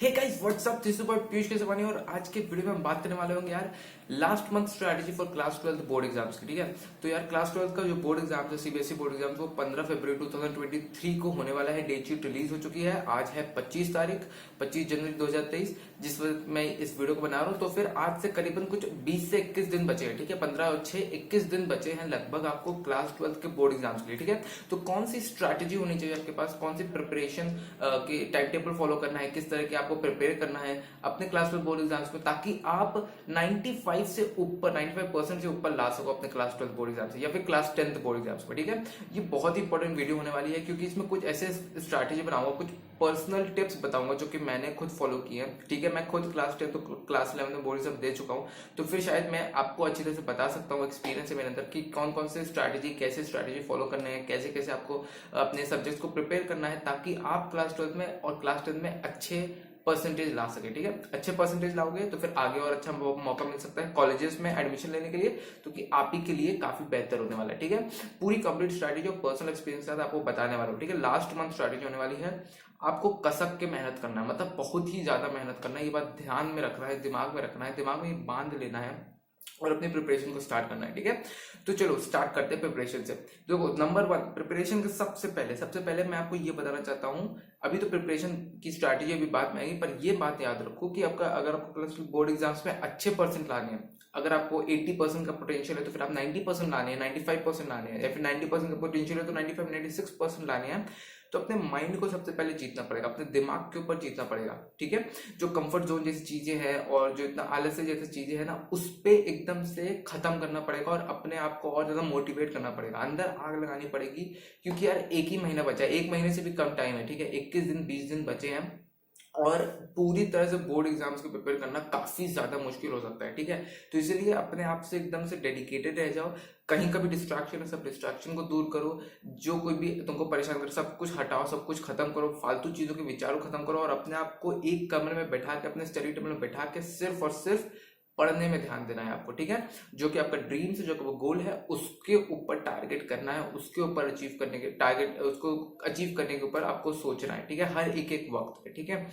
Hey guys what's up, this is Piyush Keswani और आज के वीडियो में हम बात करने वाले होंगे यार last month strategy for class 12 board exams की। ठीक है, तो यार क्लास 12 का जो बोर्ड एग्जाम है, सीबीएसई बोर्ड एग्जाम, वो 15 फरवरी 2023 को होने वाला है। डेट शीट रिलीज हो चुकी है। आज है 25 तारीख, 25 जनवरी 2023, जिस वक्त मैं इस वीडियो को बना रहा हूँ। तो फिर आज से करीबन कुछ 20 से 21 दिन बचे हैं। ठीक है, 15 और 6 21 दिन बचे हैं लगभग आपको क्लास 12 के बोर्ड एग्जाम्स के लिए। ठीक है, तो कौन सी स्ट्रैटेजी होनी चाहिए आपके पास, कौन सी प्रिपरेशन की टाइम टेबल फॉलो करना है, किस तरह के आपको प्रिपेयर करना है अपने क्लास 12 बोर्ड एग्जाम्स में, ताकि आप 95 से ऊपर 95% से ऊपर ला सको अपने क्लास 12 बोर्ड एग्जाम से या फिर क्लास 10 बोर्ड एग्जाम्स में। ठीक है, ये बहुत ही इंपॉर्टेंट वीडियो होने वाली है क्योंकि इसमें कुछ ऐसे स्ट्रैटेजी बनाऊंगा, कुछ पर्सनल टिप्स बताऊंगा जो कि मैंने खुद फॉलो किए हैं। ठीक है, मैं खुद क्लास 10 तो क्लास 11 में बोर्ड एग्जाम दे चुका हूं, तो फिर शायद मैं आपको अच्छी तरह से बता सकता हूँ, एक्सपीरियंस है मेरे अंदर कि कौन कौन से स्ट्रैटेजी, कैसे स्ट्रैटेजी फॉलो करने हैं, कैसे कैसे आपको अपने सब्जेक्ट्स को प्रिपेयर करना है ताकि आप क्लास 12 में और क्लास 10 में अच्छे परसेंटेज ला सके। ठीक है, अच्छे परसेंटेज लाओगे तो फिर आगे और अच्छा मौका मिल सकता है कॉलेजेस में एडमिशन लेने के लिए, तो कि आप ही के लिए काफी बेहतर होने वाला है। ठीक है, पूरी कंप्लीट स्ट्रैटेजी और पर्सनल एक्सपीरियंस के साथ आपको बताने वाला हूँ। ठीक है, लास्ट मंथ स्ट्रैटेजी होने वाली है। आपको कसक के मेहनत करना है, मतलब बहुत ही ज्यादा मेहनत करना है। ये बात ध्यान में रखना है, दिमाग में रखना है, दिमाग में बांध लेना है और अपनी प्रिपरेशन को स्टार्ट करना है। ठीक है, तो चलो स्टार्ट करते हैं प्रिपरेशन से। देखो, नंबर 1 प्रिपरेशन के सबसे पहले मैं आपको ये बताना चाहता हूँ। अभी तो प्रिपरेशन की स्ट्रैटेजी अभी बात में आएगी, पर ये बात याद रखो कि आपका अगर आपको क्लास बोर्ड एग्जाम्स में अच्छे परसेंट लाने हैं, अगर आपको 80% का पोटेंशियल है तो फिर आप 90% लाने हैं, 95% लाने हैं, या फिर 90% का पोटेंशियल है तो 95-96% लाने हैं। तो अपने माइंड को सबसे पहले जीतना पड़ेगा, अपने दिमाग के ऊपर जीतना पड़ेगा। ठीक है, जो कंफर्ट जोन जैसी चीजें हैं और जो इतना आलस्य जैसी चीजें हैं ना, उस पे एकदम से खत्म करना पड़ेगा और अपने आप को और ज्यादा मोटिवेट करना पड़ेगा, अंदर आग लगानी पड़ेगी। क्योंकि यार एक ही महीना बचा है, एक महीने से भी कम टाइम है। ठीक है, 21 दिन 20 दिन बचे हैं और पूरी तरह से बोर्ड एग्जाम्स को प्रिपेयर करना काफी ज्यादा मुश्किल हो सकता है। ठीक है, तो इसलिए अपने आप से एकदम से डेडिकेटेड रह जाओ। कहीं का भी डिस्ट्रैक्शन है, सब डिस्ट्रैक्शन को दूर करो। जो कोई भी तुमको परेशान करे सब कुछ हटाओ, सब कुछ खत्म करो, फालतू चीजों के विचारों खत्म करो और अपने आप को एक कमरे में बैठा के, अपने स्टडी टेबल में बैठा के सिर्फ और सिर्फ पढ़ने में ध्यान देना है आपको। ठीक है, जो कि आपका ड्रीम से, जो कि वो गोल है, उसके ऊपर टारगेट करना है, उसके ऊपर अचीव करने के टारगेट, उसको अचीव करने के ऊपर आपको सोचना है। ठीक है, हर एक वक्त पे। ठीक है,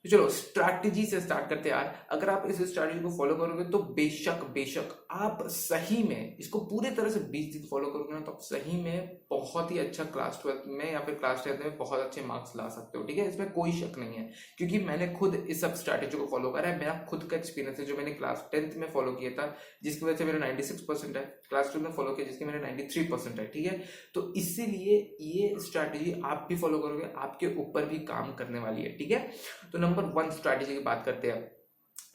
तो चलो स्ट्रैटेजी से स्टार्ट करते हैं यार। अगर आप इस स्ट्रैटेजी को फॉलो करोगे तो बेशक आप सही में इसको पूरे तरह से 20 दिन फॉलो करोगे ना, तो आप सही में बहुत ही अच्छा क्लास 12 में या फिर क्लास 10 में बहुत अच्छे मार्क्स ला सकते हो। ठीक है, इसमें कोई शक नहीं है क्योंकि मैंने खुद इस सब स्ट्रैटेजी को फॉलो करा है। मेरा खुद का एक्सपीरियंस है जो मैंने क्लास 10th में फॉलो किया था, जिसकी वजह से मेरा 96% है। क्लास 12 में फॉलो किया जिसके मेरे 93% है। ठीक है, तो इसीलिए ये स्ट्रैटेजी आप भी फॉलो करोगे, आपके ऊपर भी काम करने वाली है। ठीक है, तो नंबर 1 स्ट्रैटेजी की बात करते हैं।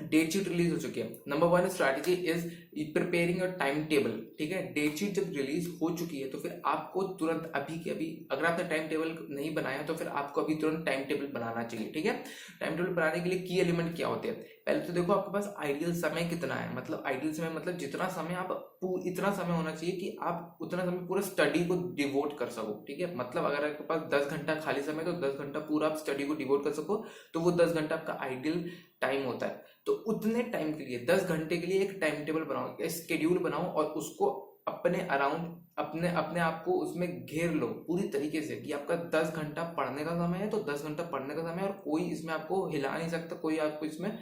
डेट शीट रिलीज हो चुकी है। Number 1 strategy is preparing your time table. ठीक है, डेट शीट जब रिलीज हो चुकी है तो फिर आपको तुरंत अभी के अभी, अगर आपने टाइम टेबल नहीं बनाया तो फिर आपको अभी तुरंत टाइम टेबल बनाना चाहिए। ठीक है, टाइम टेबल बनाने के लिए की एलिमेंट क्या होते हैं? पहले तो देखो आपके पास आइडियल समय कितना है, मतलब आइडियल समय मतलब जितना समय आप, इतना समय होना चाहिए कि आप उतना समय पूरा स्टडी को डिवोट कर सको। ठीक है, मतलब अगर आपके पास 10 घंटा खाली समय तो 10 घंटा पूरा आप स्टडी को डिवोट कर सको, तो वो 10 घंटा आपका आइडियल टाइम होता है। तो उतने टाइम के लिए 10 घंटे के लिए एक टाइम टेबल बनाओ, एक स्केड्यूल बनाओ और उसको अपने अराउंड, अपने अपने आप को उसमें घेर लो पूरी तरीके से कि आपका 10 घंटा पढ़ने का समय है तो 10 घंटा पढ़ने का समय है और कोई इसमें आपको हिला नहीं सकता, कोई आपको इसमें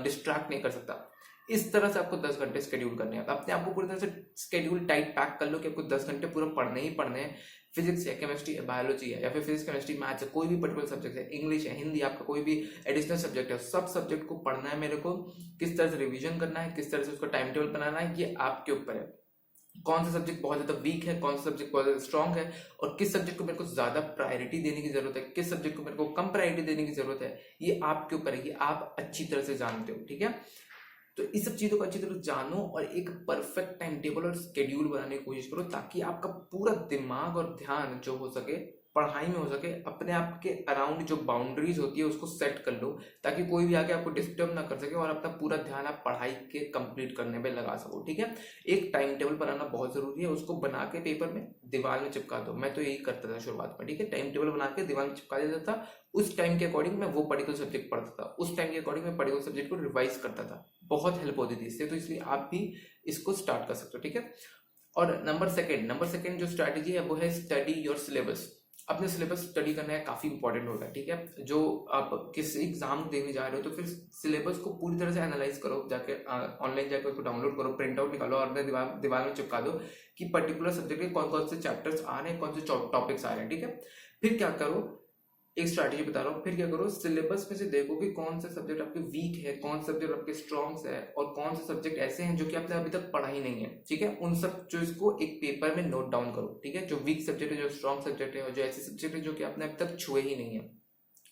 डिस्ट्रैक्ट नहीं कर सकता। इस तरह से आपको 10 घंटे स्केड्यूल करने हैं। तो अपने आप को पूरी तरह से स्केड्यूल टाइट पैक कर लो कि आपको 10 घंटे पूरा पढ़ने ही पढ़ने हैं। फिजिक्स है, केमिस्ट्री है, बायोलॉजी है, या फिर फिजिक्स केमिस्ट्री मैथ्स है, कोई भी पर्टिकुलर सब्जेक्ट है, इंग्लिश है, हिंदी, आपका कोई भी एडिशनल सब्जेक्ट है, सब सब्जेक्ट को पढ़ना है मेरे को। किस तरह से रिवीजन करना है, किस तरह से उसका टाइम टेबल बनाना है, ये आपके ऊपर है। कौन सा सब्जेक्ट बहुत ज्यादा वीक है, कौन सा सब्जेक्ट बहुत ज्यादा स्ट्रॉन्ग है, और किस सब्जेक्ट को मेरे को ज्यादा प्रायोरिटी देने की जरूरत है, किस सब्जेक्ट को मेरे को कम प्रायोरिटी देने की जरूरत है, ये आपके ऊपर है, ये आप अच्छी तरह से जानते हो। ठीक है, तो इस सब चीजों को अच्छी तरह जानो और एक परफेक्ट टाइम टेबल और स्केड्यूल बनाने की कोशिश करो ताकि आपका पूरा दिमाग और ध्यान जो हो सके पढ़ाई में हो सके। अपने आप के अराउंड जो बाउंड्रीज होती है उसको सेट कर लो ताकि कोई भी आके आपको डिस्टर्ब ना कर सके और अपना पूरा ध्यान आप पढ़ाई के कंप्लीट करने में लगा सको। ठीक है, एक टाइम टेबल बनाना बहुत जरूरी है, उसको बना के पेपर में दीवार में चिपका दो। मैं तो यही करता था शुरुआत में। ठीक है, टाइम टेबल बना के दीवार में चिपका देता था। उस टाइम के अकॉर्डिंग मैं वो पर्टिकुलर सब्जेक्ट पढ़ता था, उस टाइम के अकॉर्डिंग मैं पर्टिकुलर सब्जेक्ट को रिवाइज करता था। बहुत हेल्प होती थी इससे, तो इसलिए आप भी इसको स्टार्ट कर सकते हो। ठीक है, और नंबर सेकंड जो स्ट्रैटेजी है वो है स्टडी योर सिलेबस। अपने सिलेबस स्टडी करना है काफ़ी इंपॉर्टेंट होता है, ठीक है। जो आप किस एग्जाम देने जा रहे हो तो फिर सिलेबस को पूरी तरह से एनालाइज करो, जाके ऑनलाइन जाकर उसको डाउनलोड करो, प्रिंट आउट निकालो और अपने दीवार दीवार में चिपका दो कि पर्टिकुलर सब्जेक्ट के कौन कौन से चैप्टर्स आ रहे हैं, कौन से टॉपिक्स आ रहे हैं, ठीक है। फिर क्या करो, एक स्ट्रैटेजी बता रहा हूँ, फिर क्या करो, सिलेबस में से देखो कि कौन सा सब्जेक्ट आपके वीक है, कौन सा सब्जेक्ट आपके स्ट्रॉन्ग्स है, और कौन से सब्जेक्ट ऐसे हैं जो कि आपने अभी तक पढ़ा ही नहीं है, ठीक है। उन सब चीज को एक पेपर में नोट डाउन करो, ठीक है। जो वीक सब्जेक्ट है, जो स्ट्रॉन्ग सब्जेक्ट है, और जो ऐसे सब्जेक्ट है जो कि आपने अभी तक छुए ही नहीं है,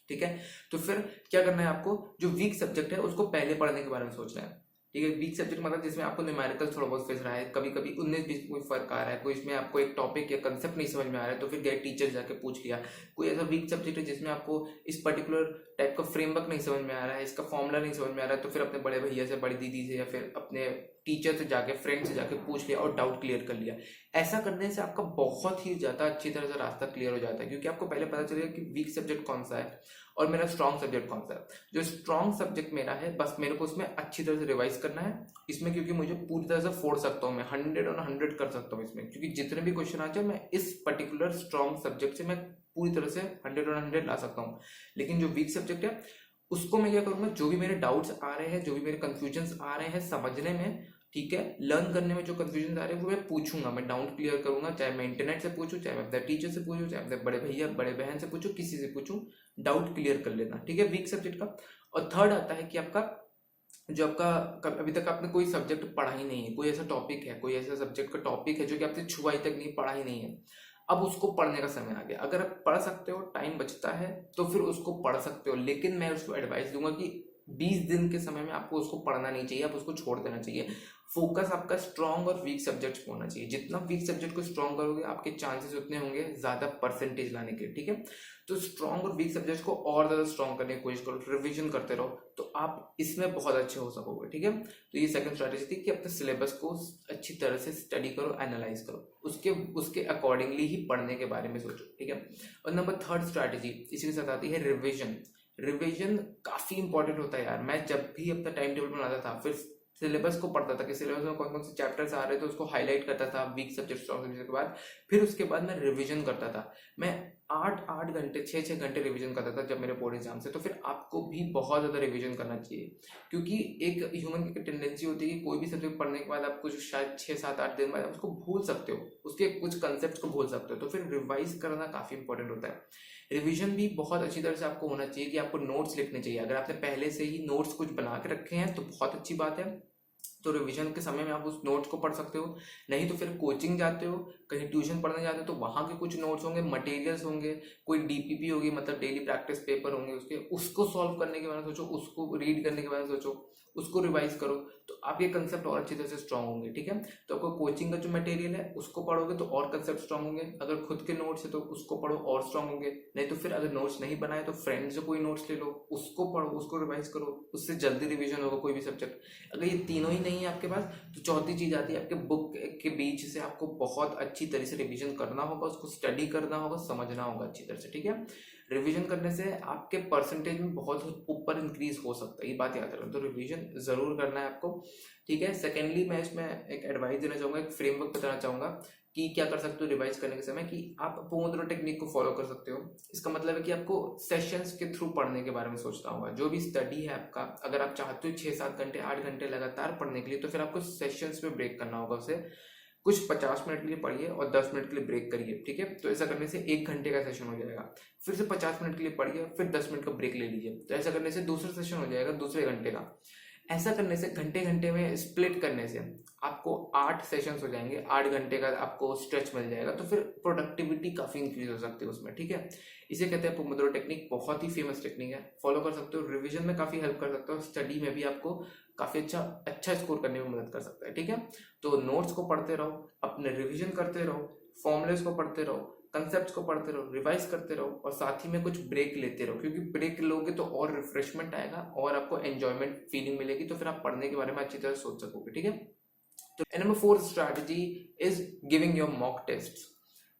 ठीक है। तो फिर क्या करना है आपको, जो वीक सब्जेक्ट है उसको पहले पढ़ने के बारे में सोचना है, ठीक है। वीक सब्जेक्ट मतलब जिसमें आपको न्यूमेरिकल थोड़ा बहुत फेस रहा है, कभी कभी 19-20 कोई फर्क आ रहा है, कोई इसमें आपको एक टॉपिक या कंसेप्ट नहीं समझ में आ रहा है तो फिर गए टीचर जाके पूछ लिया। कोई ऐसा वीक सब्जेक्ट है जिसमें आपको इस पर्टिकुलर टाइप का फ्रेमवर्क नहीं समझ में आ रहा है, इसका फॉर्मूला नहीं समझ में आ रहा है, तो फिर अपने बड़े भैया से, बड़ी दीदी से, या फिर अपने टीचर से जाके, फ्रेंड से जाके पूछ लिया और डाउट क्लियर कर लिया। ऐसा करने से आपका बहुत ही ज्यादा अच्छी तरह से रास्ता क्लियर हो जाता है, क्योंकि आपको पहले पता चलेगा कि वीक सब्जेक्ट कौन सा है और मेरा स्ट्रॉन्ग सब्जेक्ट कौन सा है। जो स्ट्रॉन्ग सब्जेक्ट मेरा है, बस मेरे को उसमें अच्छी तरह से रिवाइज करना है इसमें, क्योंकि मुझे पूरी तरह से फोड़ सकता हूँ मैं, 100 और 100 कर सकता हूँ इसमें, क्योंकि जितने भी क्वेश्चन आ जाए मैं इस पर्टिकुलर स्ट्रॉन्ग सब्जेक्ट से मैं पूरी तरह से 100 और 100 ला सकता हूँ। लेकिन जो वीक सब्जेक्ट है उसको मैं क्या करूंगा, जो भी मेरे डाउट्स आ रहे हैं, जो भी मेरे कंफ्यूजन आ रहे हैं समझने में, ठीक है, लर्न करने में जो कंफ्यूजन आ रहे हैं वो मैं पूछूंगा, मैं डाउट क्लियर करूंगा, चाहे मैं इंटरनेट से पूछूं, चाहे मैं अपने टीचर से पूछूं, चाहे अपने बड़े भैया बड़े बहन से पूछूं, किसी से पूछूं, डाउट क्लियर कर लेना, ठीक है, वीक सब्जेक्ट का। और थर्ड आता है कि आपका जो आपका अभी तक आपने कोई सब्जेक्ट पढ़ा ही नहीं है, कोई ऐसा टॉपिक है, कोई ऐसा सब्जेक्ट का टॉपिक है जो कि आपसे छुआ ही तक नहीं, पढ़ा ही नहीं है, अब उसको पढ़ने का समय आ गया। अगर आप पढ़ सकते हो, टाइम बचता है तो फिर उसको पढ़ सकते हो, लेकिन मैं उसको एडवाइस दूंगा कि 20 दिन के समय में आपको उसको पढ़ना नहीं चाहिए, आप उसको छोड़ देना चाहिए। फोकस आपका स्ट्रॉन्ग और वीक सब्जेक्ट पे होना चाहिए। जितना वीक सब्जेक्ट को स्ट्रॉन्ग करोगे आपके चांसेस उतने होंगे ज्यादा परसेंटेज लाने के, ठीक है। तो स्ट्रॉन्ग और वीक सब्जेक्ट को और ज्यादा स्ट्रॉन्ग करने की कोशिश करो, रिवीजन करते रहो, तो आप इसमें बहुत अच्छे हो सकोगे, ठीक है। तो ये सेकंड स्ट्रैटेजी थी कि अपने सिलेबस को अच्छी तरह से स्टडी करो, एनालाइज करो, उसके उसके अकॉर्डिंगली ही पढ़ने के बारे में सोचो, ठीक है। और नंबर थर्ड स्ट्रैटेजी इसी के साथ आती है रिविजन। रिवीजन काफी इंपॉर्टेंट होता है यार। मैं जब भी अपना टाइम टेबल बनाता था, फिर सिलेबस को पढ़ता था कि सिलेबस में कौन कौन से चैप्टर्स आ रहे थे, उसको हाईलाइट करता था वीक सब्जेक्ट, स्ट्रॉन्ग सब्जेक्ट के बाद, फिर उसके बाद मैं रिवीजन करता था। मैं 8-8 घंटे, 6-6 घंटे रिवीजन करता था जब मेरे बोर्ड एग्जाम से। तो फिर आपको भी बहुत ज्यादा रिवीजन करना चाहिए, क्योंकि एक ह्यूमन की टेंडेंसी होती है कि कोई भी सब्जेक्ट पढ़ने के बाद आप कुछ शायद 6-7-8 दिन बाद उसको भूल सकते हो, उसके कुछ कंसेप्ट को भूल सकते हो। तो फिर रिवाइज करना काफी इंपॉर्टेंट होता है। रिवीजन भी बहुत अच्छी तरह से आपको होना चाहिए कि आपको नोट्स लिखने चाहिए। अगर आपने पहले से ही नोट्स कुछ बना के रखे हैं तो बहुत अच्छी बात है, तो रिवीजन के समय में आप उस नोट्स को पढ़ सकते हो। नहीं तो फिर कोचिंग जाते हो, कहीं ट्यूशन पढ़ने जाते हो, तो वहाँ के कुछ नोट्स होंगे, मटेरियल्स होंगे, कोई डीपीपी होगी, मतलब डेली प्रैक्टिस पेपर होंगे उसके, उसको सॉल्व करने के बारे में सोचो, उसको रीड करने के बारे में सोचो, उसको रिवाइज करो, तो आपके कंसेप्ट और अच्छी तरह से स्ट्रांग होंगे, ठीक है। तो आपको कोचिंग का जो मटेरियल है उसको पढ़ोगे तो और कंसेप्ट स्ट्रांग होंगे। अगर खुद के नोट्स है तो उसको पढ़ो और स्ट्रांग होंगे। नहीं तो फिर अगर नोट्स नहीं बनाए तो फ्रेंड से कोई नोट्स ले लो, उसको पढ़ो, उसको रिवाइज करो, उससे जल्दी रिवीजन होगा कोई भी सब्जेक्ट। अगर ये तीनों ही नहीं है आपके पास तो चौथी चीज आती है आपके बुक के बीच से आपको बहुत अच्छी तरह से रिवीजन करना होगा, उसको स्टडी करना होगा, समझना होगा अच्छी तरह से, ठीक है। रिवीजन करने से आपके परसेंटेज में बहुत ऊपर इंक्रीज हो सकता है, ये बात याद रखना। तो रिवीजन जरूर करना है आपको, ठीक है। सेकेंडली मैं इसमें एक एडवाइस देना चाहूंगा, एक फ्रेमवर्क बताना चाहूंगा कि क्या कर सकते हो रिवाइज करने के समय, कि आप पोमोडोरो टेक्निक को फॉलो कर सकते हो। इसका मतलब है कि आपको सेशंस के थ्रू पढ़ने के बारे में सोचना होगा। जो भी स्टडी है आपका, अगर आप चाहते हो 6-7 घंटे 8 घंटे लगातार पढ़ने के लिए, तो फिर आपको सेशंस में ब्रेक करना होगा उसे। कुछ 50 मिनट के लिए पढ़िए और 10 मिनट के लिए ब्रेक करिए, ठीक है। तो ऐसा करने से 1 घंटे का सेशन हो जाएगा। फिर से 50 मिनट के लिए पढ़िए, फिर 10 मिनट का ब्रेक ले लीजिए। तो ऐसा करने से दूसरा सेशन हो जाएगा दूसरे घंटे का। ऐसा करने से घंटे घंटे में स्प्लिट करने से आपको 8 सेशंस हो जाएंगे, 8 घंटे का आपको स्ट्रेच मिल जाएगा। तो फिर प्रोडक्टिविटी काफी इंक्रीज हो सकती है उसमें, ठीक है। इसे कहते हैं पोमोडोरो टेक्निक, बहुत ही फेमस टेक्निक है, फॉलो कर सकते हो। रिवीजन में काफी हेल्प कर सकते हो, स्टडी में भी आपको काफी अच्छा स्कोर करने में मदद कर सकता है, ठीक है। तो नोट्स को पढ़ते रहो, अपने रिवीजन करते रहो, फॉर्मुलेस को पढ़ते रहो, कंसेप्ट को पढ़ते रहो, रिवाइज करते रहो, और साथ ही में कुछ ब्रेक लेते रहो, क्योंकि ब्रेक लोगे तो और रिफ्रेशमेंट आएगा और आपको एंजॉयमेंट फीलिंग मिलेगी। तो फिर आप पढ़ने के बारे में अच्छी तरह सोच सकोगे, ठीक है। तो number 4 strategy is giving your mock test.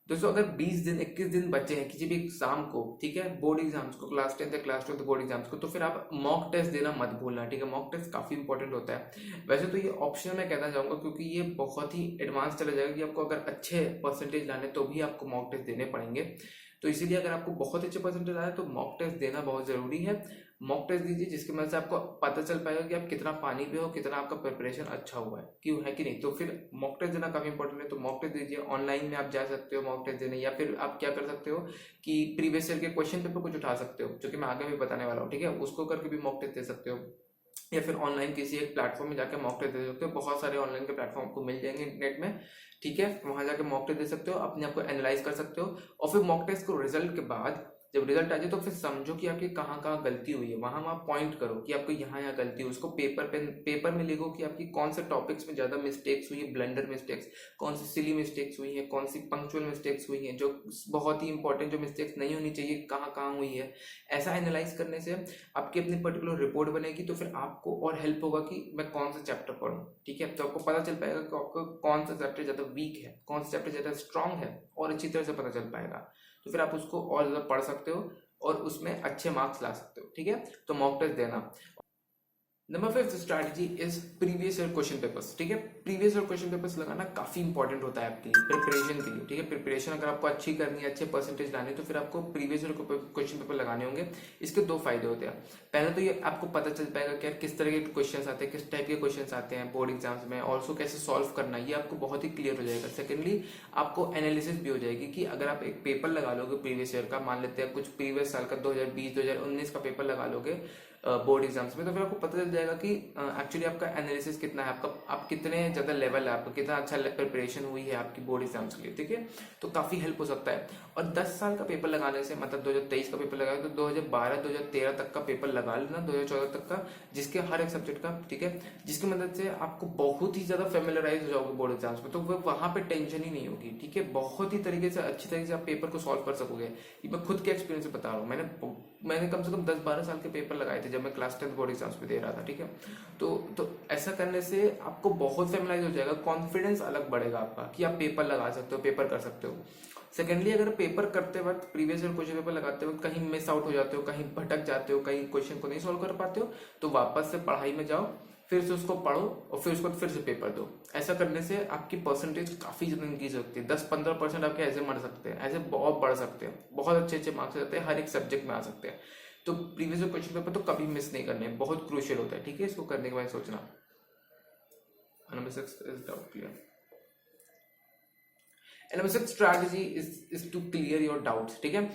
दोस्तों अगर 20 दिन 21 दिन बचे हैं किसी भी एग्जाम को, ठीक है, बोर्ड एग्जाम्स को, क्लास 10 या क्लास 12 बोर्ड एग्जाम्स को, तो फिर आप मॉक टेस्ट देना मत भूलना, ठीक है। मॉक टेस्ट काफी इंपॉर्टेंट होता है। वैसे तो ये ऑप्शन मैं कहना चाहूंगा, क्योंकि ये बहुत ही एडवांस चला जाएगा कि आपको अगर अच्छे परसेंटेज लाने तो भी आपको मॉक टेस्ट देने पड़ेंगे। तो इसीलिए अगर आपको बहुत अच्छे परसेंटेज आए तो मॉक टेस्ट देना बहुत ज़रूरी है। मॉक टेस्ट दीजिए जिसकी मदद से आपको पता चल पाएगा कि आप कितना पानी पे हो, कितना आपका प्रिपरेशन अच्छा हुआ है, क्यों है कि नहीं। तो फिर मॉक टेस्ट देना काफ़ी इंपॉर्टेंट है। तो मॉक टेस्ट दीजिए, ऑनलाइन में आप जा सकते हो मॉक टेस्ट देने, या फिर आप क्या कर सकते हो कि प्रीवियस ईयर के क्वेश्चन पेपर कुछ उठा सकते हो, जो कि मैं आगे भी बताने वाला हूँ, ठीक है। उसको करके भी मॉक टेस्ट दे सकते हो, या फिर ऑनलाइन किसी एक प्लेटफॉर्म में जाकर मॉक टेस्ट दे सकते हो। बहुत सारे ऑनलाइन के प्लेटफॉर्म आपको मिल जाएंगे इंटरनेट में, ठीक है। वहां जाके मॉक टेस्ट दे सकते हो, अपने आप को एनालाइज कर सकते हो। और फिर मॉक टेस्ट को रिजल्ट के बाद जब रिजल्ट आ जाए तो फिर समझो कि आपकी कहाँ कहाँ गलती हुई है, वहां आप पॉइंट करो कि आपको यहाँ यहाँ गलती हुई। उसको पेपर में लिखो कि आपकी कौन से टॉपिक्स में ज़्यादा मिस्टेक्स हुई है, ब्लंडर मिस्टेक्स, कौन सी सिली मिस्टेक्स हुई है, कौन सी पंक्चुअल मिस्टेक्स हुई हैं, जो बहुत ही इंपॉर्टेंट जो मिस्टेक्स नहीं होनी चाहिए कहाँ कहाँ हुई है। ऐसा एनालाइज करने से आपकी अपनी पर्टिकुलर रिपोर्ट बनेगी, तो फिर आपको और हेल्प होगा कि मैं कौन सा चैप्टर पढ़ूँ, ठीक है। तो आपको पता चल पाएगा कि आपको कौन सा चैप्टर ज़्यादा वीक है, कौन सा चैप्टर ज़्यादा स्ट्रांग है, और अच्छी तरह से पता चल पाएगा। तो फिर आप उसको और ज़्यादा पढ़ सकते हो और उसमें अच्छे मार्क्स ला सकते हो, ठीक है। तो मॉक टेस्ट देना। Number 5 strategy is previous year question papers, ठीक है। प्रीवियस ईयर क्वेश्चन पेपर्स लगाना काफी इंपॉर्टेंट होता है आपके लिए प्रिपरेशन के लिए, ठीक है। प्रिपरेशन अगर आपको अच्छी करनी है, अच्छे परसेंटेज लाने, तो फिर आपको प्रीवियस ईयर क्वेश्चन पेपर लगाने होंगे। इसके दो फायदे होते हैं। पहले तो ये आपको पता चल पाएगा कि यार किस तरह के क्वेश्चन आते हैं, किस टाइप के क्वेश्चन आते हैं बोर्ड एग्जाम्स में, और उसको कैसे सॉल्व करना है, ये आपको बहुत ही क्लियर हो जाएगा। सेकेंडली आपको एनालिसिस भी हो जाएगी कि अगर आप एक पेपर लगा लोगे प्रीवियस ईयर का, मान लेते हैं कुछ प्रीवियस साल का 2020 2019 का पेपर लगा लोगे बोर्ड एग्जाम्स में, तो फिर आपको पता चल जाएगा कि एक्चुअली आपका एनालिसिस कितना है, आपका आप कितने ज़्यादा लेवल है, आपका कितना अच्छा प्रिपरेशन हुई है आपकी बोर्ड एग्जाम्स के लिए, ठीक है। तो काफ़ी हेल्प हो सकता है। और 10 साल का पेपर लगाने से, मतलब 2023 का पेपर लगाए तो 2012 2013 तक का पेपर लगा लेना, 2014 तक का, जिसके हर एक सब्जेक्ट का, ठीक है, जिसकी मदद से आपको बहुत ही ज़्यादा फेमिलराइज हो जाओगे बोर्ड एग्जाम्स में। तो वहाँ पे टेंशन ही नहीं होगी, ठीक है। बहुत ही तरीके से अच्छी तरीके से आप पेपर को सॉल्व कर सकोगे। ये मैं खुद के एक्सपीरियंस से बता रहा हूँ। मैंने कम से कम 10-12 साल के पेपर लगाए थे जब मैं क्लास 10 बोर्ड एग्जाम्स में दे रहा था, ठीक है। तो ऐसा करने से आपको बहुत फेमिलाइज हो जाएगा, कॉन्फिडेंस अलग बढ़ेगा आपका कि आप पेपर लगा सकते हो, पेपर कर सकते हो। सेकेंडली अगर पेपर करते वक्त, प्रीवियस ईयर क्वेश्चन पेपर लगाते वक्त कहीं मिस आउट हो जाते हो, कहीं भटक जाते हो, कहीं क्वेश्चन को नहीं सॉल्व कर पाते हो, तो वापस से पढ़ाई में जाओ, फिर से उसको पढ़ो और फिर उसको फिर से पेपर दो। ऐसा करने से आपकी परसेंटेज काफ़ी ज़्यादा इंक्रीज होती है। 10-15% आपके ऐसे बढ़ सकते हैं, ऐसे बहुत बढ़ सकते हैं, बहुत अच्छे अच्छे मार्क्स आते हैं, हर एक सब्जेक्ट में आ सकते हैं। तो प्रीवियस क्वेश्चन पेपर तो कभी मिस नहीं करने, बहुत क्रूशियल होता है, ठीक है। इसको करने के बाद सोचना। Number 6 is doubt clear. Number 6 strategy is to clear your doubts, ठीक है।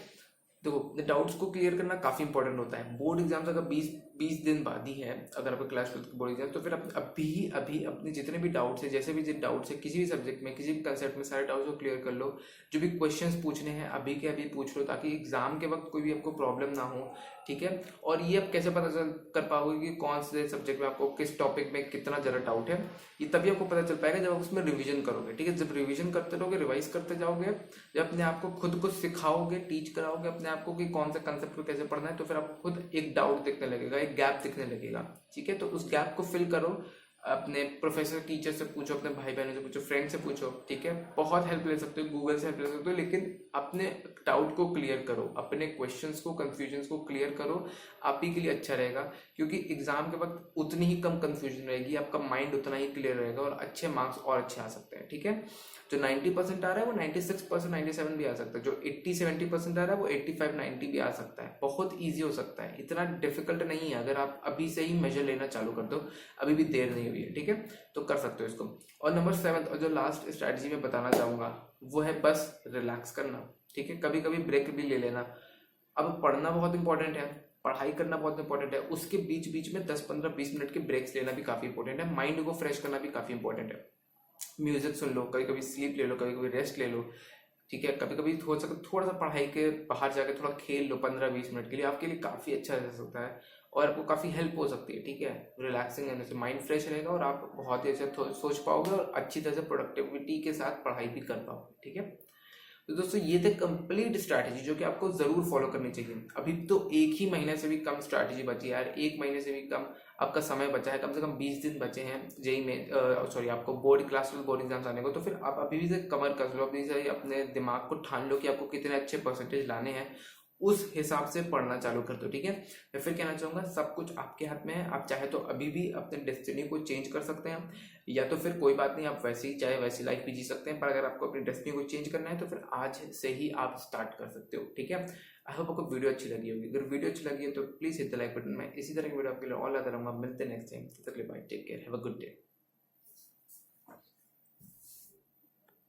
देखो डाउट्स को क्लियर करना काफी इंपॉर्टेंट होता है। बोर्ड एग्जाम्स अगर 20 दिन बाद ही है, अगर आपका क्लास 12 बोर्ड एग्जाम, तो फिर आप अभी अपने जितने भी डाउट्स है, जैसे भी डाउट्स है किसी भी सब्जेक्ट में, किसी भी कंसेप्ट में, सारे डाउट्स को क्लियर कर लो। जो भी क्वेश्चंस पूछने हैं अभी के अभी पूछ लो, ताकि एग्जाम के वक्त कोई भी आपको प्रॉब्लम ना हो, ठीक है। और ये आप कैसे पता कर पाओगे कि कौन से सब्जेक्ट में आपको किस टॉपिक में कितना ज़्यादा डाउट है, ये तभी आपको पता चल पाएगा जब आप उसमें रिवीजन करोगे, ठीक है। जब रिवीजन करते रहोगे, रिवाइज करते जाओगे, जब अपने आप को खुद को सिखाओगे, टीच कराओगे अपने आप को कि कौन सा कंसेप्ट को कैसे पढ़ना है, तो फिर आपको खुद एक डाउट दिखने लगेगा, एक गैप दिखने लगेगा, ठीक है। तो उस गैप को फिल करो, अपने प्रोफेसर टीचर से पूछो, अपने भाई बहनों से पूछो, फ्रेंड से पूछो, ठीक है। बहुत हेल्प ले सकते हो, गूगल से हेल्प ले सकते हो, लेकिन अपने डाउट को क्लियर करो, अपने क्वेश्चंस को, कंफ्यूजन्स को क्लियर करो। आप ही के लिए अच्छा रहेगा, क्योंकि एग्जाम के वक्त उतनी ही कम कंफ्यूजन रहेगी, आपका माइंड उतना ही क्लियर रहेगा और अच्छे मार्क्स और अच्छे आ सकते हैं, ठीक है। जो 90% आ रहा है वो 96% 97 भी आ सकता है, जो 80-70% आ रहा है वो 85-90 भी आ सकता है। बहुत ईजी हो सकता है, इतना डिफिकल्ट नहीं है। अगर आप अभी से ही मेजर लेना चालू कर दो, अभी भी देर नहीं हुई है, ठीक है, तो कर सकते हो इसको। और नंबर 7 और जो लास्ट स्ट्रैटेजी में बताना चाहूँगा वो है बस रिलैक्स करना, ठीक है। कभी कभी ब्रेक भी ले लेना। अब पढ़ना बहुत इंपॉर्टेंट है, पढ़ाई करना बहुत इंपॉर्टेंट है, उसके बीच बीच में 10-15-20 मिनट के ब्रेक्स लेना भी काफ़ी इंपॉर्टेंट है। माइंड को फ्रेश करना भी काफ़ी इंपॉर्टेंट है। म्यूजिक सुन लो, कभी कभी स्लीप ले लो, कभी कभी रेस्ट ले लो, ठीक है। कभी कभी हो सके थोड़ा सा पढ़ाई के बाहर जाके थोड़ा खेल लो 15-20 मिनट के लिए, आपके लिए काफ़ी अच्छा रह सकता है और आपको काफ़ी हेल्प हो सकती है, ठीक है। रिलैक्सिंग रहने से माइंड फ्रेश रहेगा और आप बहुत ही अच्छे सोच पाओगे और अच्छी तरह से प्रोडक्टिविटी के साथ पढ़ाई भी कर पाओगे, ठीक है। तो दोस्तों ये थे कंप्लीट स्ट्रैटेजी जो कि आपको जरूर फॉलो करनी चाहिए। अभी तो एक ही महीने से भी कम स्ट्रैटेजी बची है यार, एक महीने से भी कम आपका समय बचा है, कम से कम 20 दिन बचे हैं जेई में, सॉरी आपको बोर्ड क्लास बोर्ड एग्जाम्स आने को। तो फिर आप अभी भी से कमर कस लो, अभी से अपने दिमाग को ठान लो कि आपको कितने अच्छे परसेंटेज लाने हैं। उस हिसाब से पढ़ना चालू कर दो, ठीक है। मैं फिर कहना चाहूंगा सब कुछ आपके हाथ में है, आप चाहे तो अभी भी अपने डेस्टिनी को चेंज कर सकते हैं, या तो फिर कोई बात नहीं, आप वैसे ही चाहे वैसी लाइफ भी जी सकते हैं, पर अगर आपको अपनी डेस्टिनी को चेंज करना है तो फिर आज से ही आप स्टार्ट कर सकते हो, ठीक है। आई होप आपको वीडियो अच्छी लगी होगी। अगर वीडियो अच्छी लगी है तो please hit the like button. मैं इसी तरह की वीडियो आपके लिए और लाता रहूंगा। मिलते हैं नेक्स्ट टाइम, तब तक के लिए bye, take care, have a good day.